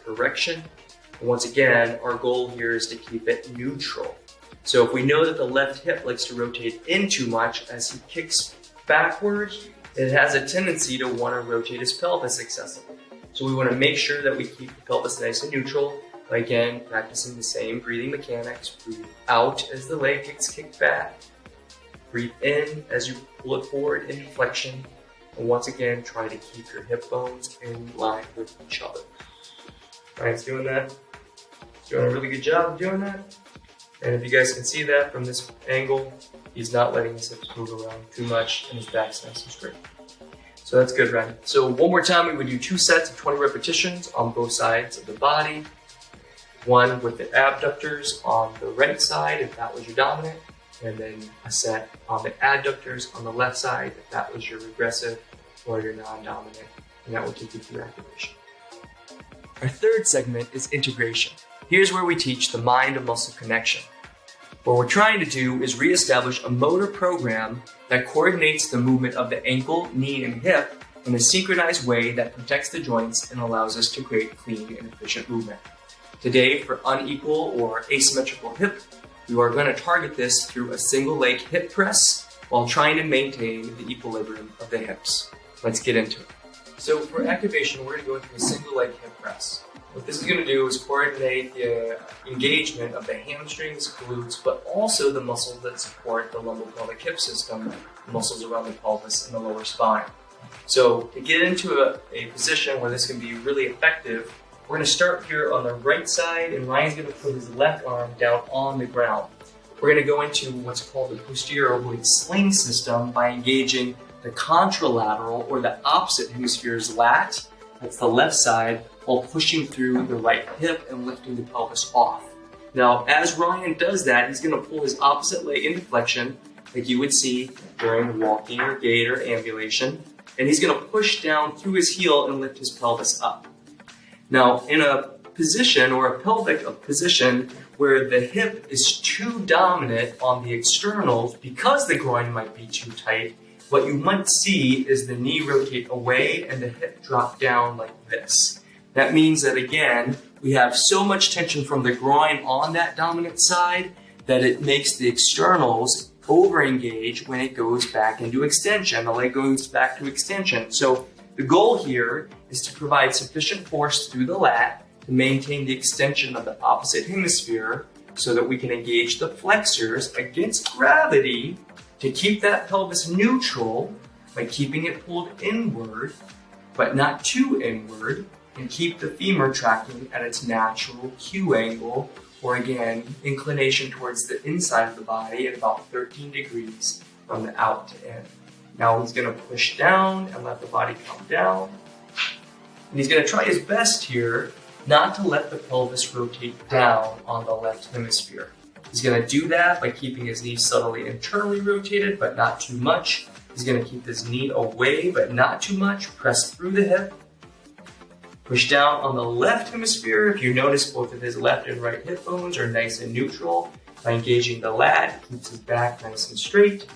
correction. And once again, our goal here is to keep it neutral. So if we know that the left hip likes to rotate in too much as he kicks backwards, it has a tendency to want to rotate his pelvis excessively. So we want to make sure that we keep the pelvis nice and neutral by, again, practicing the same breathing mechanics. Breathe out as the leg gets kicked back. Breathe in as you pull it forward in flexion. And once again, try to keep your hip bones in line with each other. Ryan's doing that. He's doing a really good job of doing that. And if you guys can see that from this angle, he's not letting his hips move around too much and his back's nice and straight. So that's good, Ryan. So one more time, we would do 2 sets of 20 repetitions on both sides of the body. One with the abductors on the right side, if that was your dominant, and then a set on the adductors on the left side, if that was your regressive or your non-dominant, and that will take you through activation. Our third segment is integration. Here's where we teach the mind and muscle connection. What we're trying to do is reestablish a motor program that coordinates the movement of the ankle, knee, and hip in a synchronized way that protects the joints and allows us to create clean and efficient movement. Today, for unequal or asymmetrical hip, we are going to target this through a single leg hip press while trying to maintain the equilibrium of the hips. Let's get into it. So for activation, we're going to go into a single leg hip press. What this is going to do is coordinate the engagement of the hamstrings, glutes, but also the muscles that support the lumbo-pelvic hip system, the muscles around the pelvis and the lower spine. So to get into a position where this can be really effective, we're going to start here on the right side, and Ryan's going to put his left arm down on the ground. We're going to go into what's called the posterior oblique sling system by engaging the contralateral or the opposite hemisphere's lat, that's the left side, while pushing through the right hip and lifting the pelvis off. Now, as Ryan does that, he's going to pull his opposite leg into flexion, like you would see during walking or gait or ambulation, and he's going to push down through his heel and lift his pelvis up. Now, in a position or a pelvic position where the hip is too dominant on the externals because the groin might be too tight, what you might see is the knee rotate away and the hip drop down like this. That means that, again, we have so much tension from the groin on that dominant side that it makes the externals over-engage when it goes back into extension. The leg goes back to extension. So the goal here is to provide sufficient force through the lat to maintain the extension of the opposite hemisphere so that we can engage the flexors against gravity to keep that pelvis neutral by keeping it pulled inward, but not too inward, and keep the femur tracking at its natural Q angle, or again, inclination towards the inside of the body at about 13 degrees from the out to in. Now he's going to push down and let the body come down. And he's going to try his best here not to let the pelvis rotate down on the left hemisphere. He's going to do that by keeping his knee subtly internally rotated, but not too much. He's going to keep his knee away, but not too much. Press through the hip. Push down on the left hemisphere. If you notice, both of his left and right hip bones are nice and neutral. By engaging the lat, he keeps his back nice and straight.